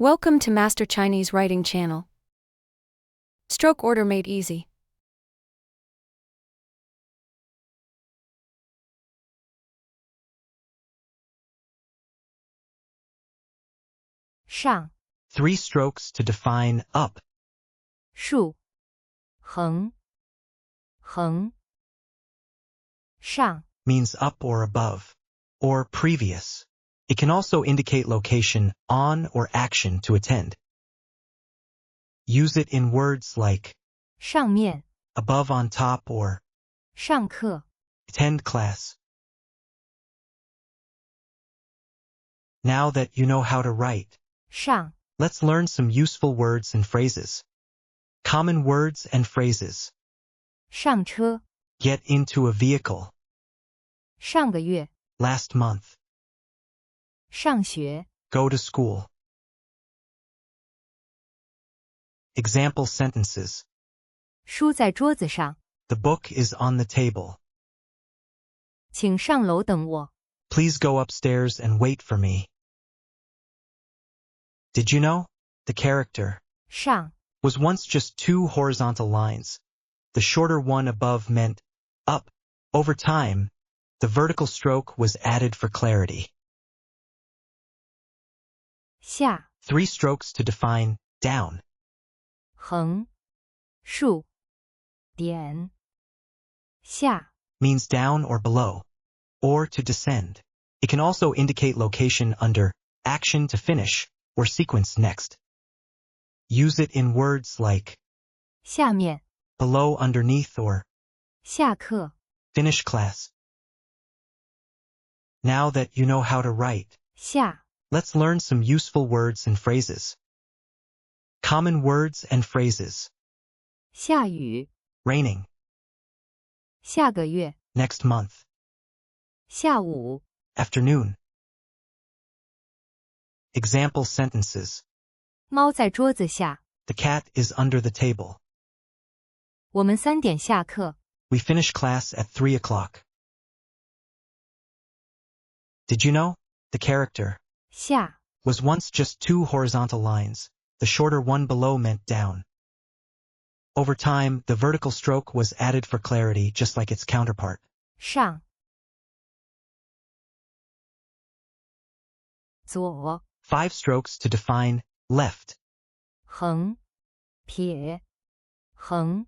Welcome to Master Chinese Writing Channel. Stroke order made easy. shàng 3 strokes to define up. 竖横横上 Means up or above, or previous. It can also indicate location, on, or action to attend. Use it in words like 上面 above on top or 上课 attend class. Now that you know how to write, 上 let's learn some useful words and phrases. Common words and phrases. 上车 Get into a vehicle. 上个月 Last month. 上学 Go to school. Example sentences. 书在桌子上 The book is on the table. 请上楼等我 Please go upstairs and wait for me. Did you know? The character 上 was once just 2 horizontal lines. The shorter one above meant up. Over time, the vertical stroke was added for clarity. 下 3 strokes to define down. 横竖点下 Means down or below, or to descend. It can also indicate location under action to finish or sequence next. Use it in words like 下面 below underneath or 下课 finish class. Now that you know how to write, 下 let's learn some useful words and phrases. Common words and phrases. 下雨 Raining. 下个月 Next month. 下午 Afternoon. Example sentences. 猫在桌子下 The cat is under the table. 我们3点下课 We finish class at 3 o'clock. Did you know? The character 下 was once just 2 horizontal lines. The shorter one below meant down. Over time, the vertical stroke was added for clarity, just like its counterpart. 上左 5 strokes to define left. 横撇横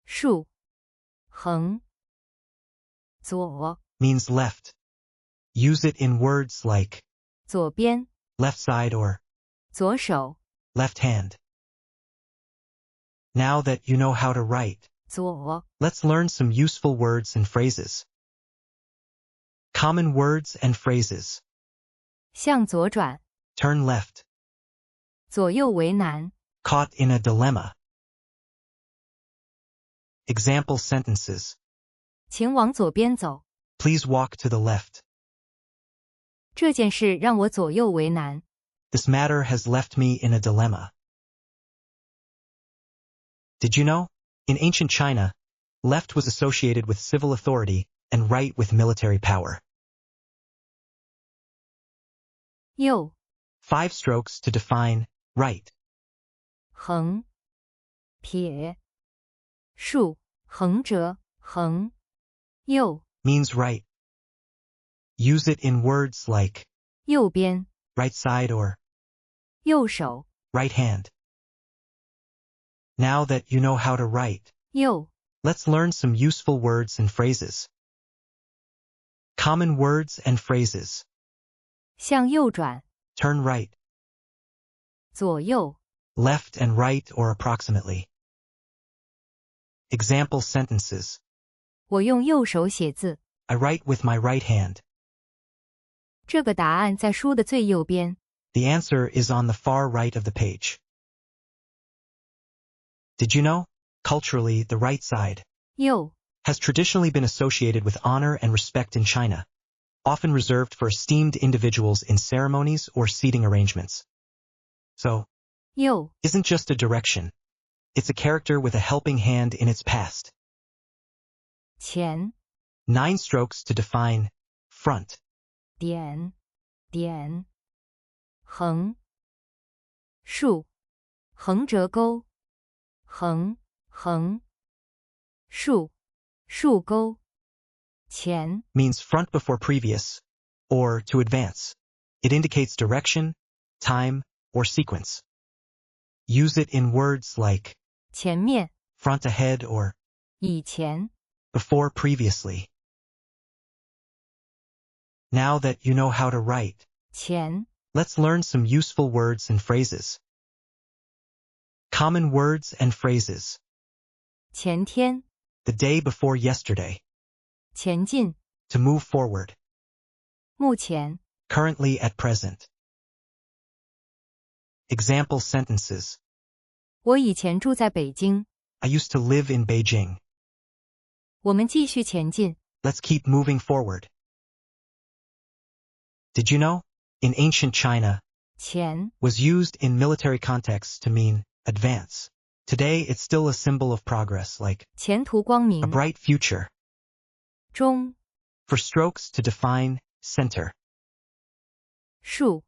竖横左 Means left. Use it in words like 左边 left side or 左手 left hand. Now that you know how to write, 左 let's learn some useful words and phrases. Common words and phrases. 向左转 Turn left. 左右为难 Caught in a dilemma. Example sentences. 请往左边走 Please walk to the left. 这件事让我左右为难 This matter has left me in a dilemma. Did you know? In ancient China, left was associated with civil authority and right with military power. 右 5 strokes to define right. 横撇竖横折横右 Means right. Use it in words like 右边 right side or 右手 right hand. Now that you know how to write, 右 let's learn some useful words and phrases. Common words and phrases. 向右转 Turn right. 左右 Left and right or approximately. Example sentences. 我用右手写字 I write with my right hand. 这个答案在书的最右边 The answer is on the far right of the page. Did you know? Culturally, the right side 右 has traditionally been associated with honor and respect in China, often reserved for esteemed individuals in ceremonies or seating arrangements. So, 右 isn't just a direction. It's a character with a helping hand in its past. 前 9 strokes to define front. 点点横竖，横折钩，横，竖，竖钩，前， means front before previous, or to advance. It indicates direction, time, or sequence. Use it in words like 前面， front ahead or 以前， before previously. Now that you know how to write, 前， let's learn some useful words and phrases. Common words and phrases. 前天， The day before yesterday. 前进， To move forward. 目前， Currently at present. Example sentences. 我以前住在北京， I used to live in Beijing. 我们继续前进。 Let's keep moving forward. Did you know? In ancient China, 前， was used in military contexts to mean advance. Today, it's still a symbol of progress, like 前途光 a 明， bright future. 中， For strokes to define center. 竖，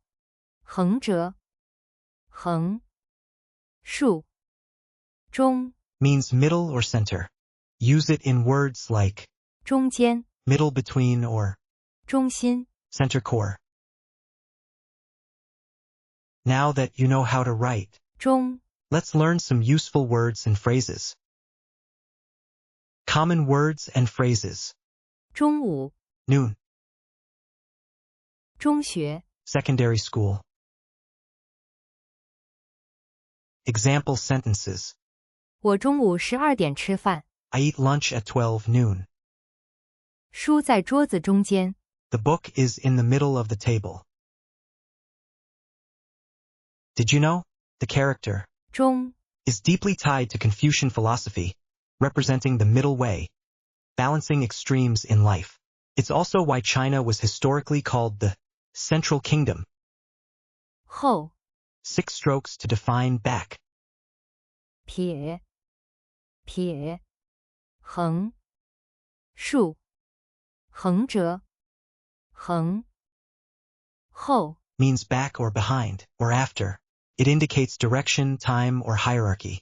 横折，横，竖，中， Means middle or center. Use it in words like 中间， middle between or 中心。 center core. Now that you know how to write, 中， let's learn some useful words and phrases. Common words and phrases. 中午， Noon. 中学， Secondary school. Example sentences. 我中午12点吃饭， I eat lunch at 12 noon. 书在桌子中间， The book is in the middle of the table. Did you know? The character 中， is deeply tied to Confucian philosophy, representing the middle way, balancing extremes in life. It's also why China was historically called the Central Kingdom. 后， 6 strokes to define back. 撇，撇，横，竖，横折，横，后， Means back or behind, or after. It indicates direction, time, or hierarchy.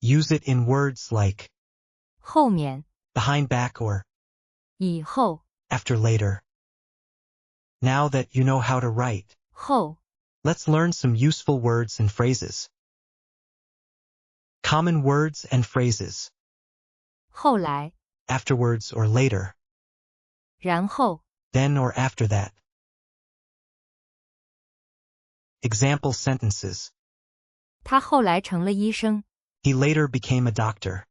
Use it in words like 后面， behind back or 以后， after later. Now that you know how to write, 后， let's learn some useful words and phrases. Common words and phrases. 后来， Afterwards or later. 然后， Then or after that. Example sentences. 他后来成了医生， He later became a doctor.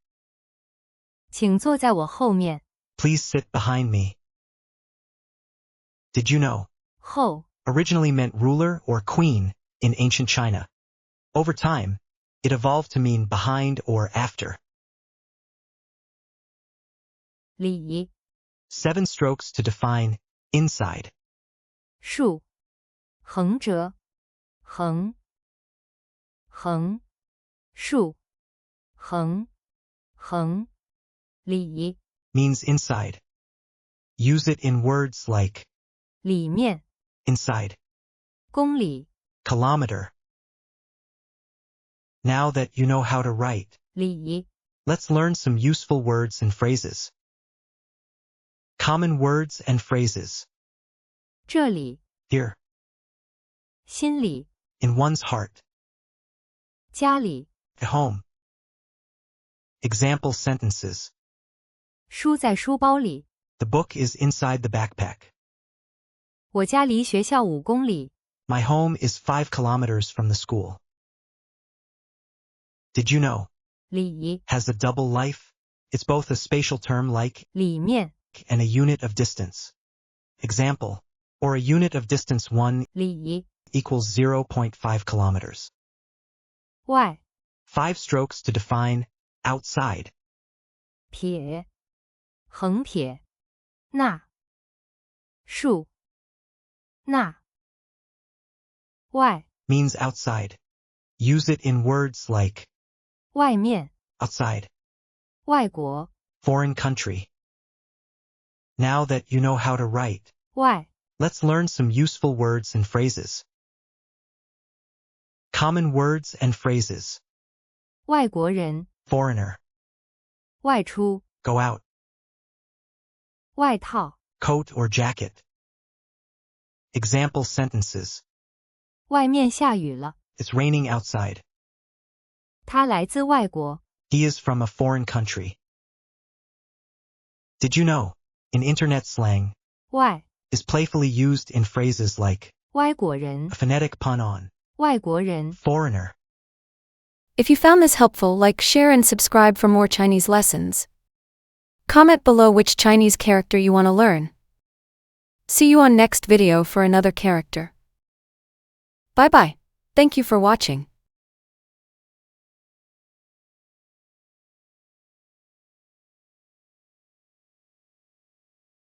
请坐在我后面， Please sit behind me. Did you know? 后， Originally meant ruler or queen in ancient China. Over time, it evolved to mean behind or after. 里， 7 strokes to define inside. 竖，横折，横，横，竖，横，横，里， Means inside. Use it in words like 里面， inside, 公里， kilometer. Now that you know how to write, 里， let's learn some useful words and phrases. Common words and phrases. 这里， Here, 心里， in one's heart, 家里， at home. Example sentences. 书在书包里， The book is inside the backpack. 我家离学校5公里， My home is 5 kilometers from the school. Did you know? 里， Has a double life. It's both a spatial term like 里面， and a unit of distance. Example, or a unit of distance 1 里， equals 0.5 kilometers. 外， 5 strokes to define outside. 撇，横撇，捺，竖，捺，外， Means outside. Use it in words like 外面， outside, 外国， foreign country. Now that you know how to write, 外， let's learn some useful words and phrases. Common words and phrases. 外国人、 Foreigner. 外出、 Go out. 外套、 Coat or jacket. Example sentences. 外面下雨了。 It's raining outside. 他来自外国。 He is from a foreign country. Did you know? In internet slang, 外、 is playfully used in phrases like 外国人、 a phonetic pun on 外国人。 foreigner. If you found this helpful, like, share, and subscribe for more Chinese lessons. Comment below which Chinese character you want to learn. See you on next video for another character. Bye bye. Thank you for watching.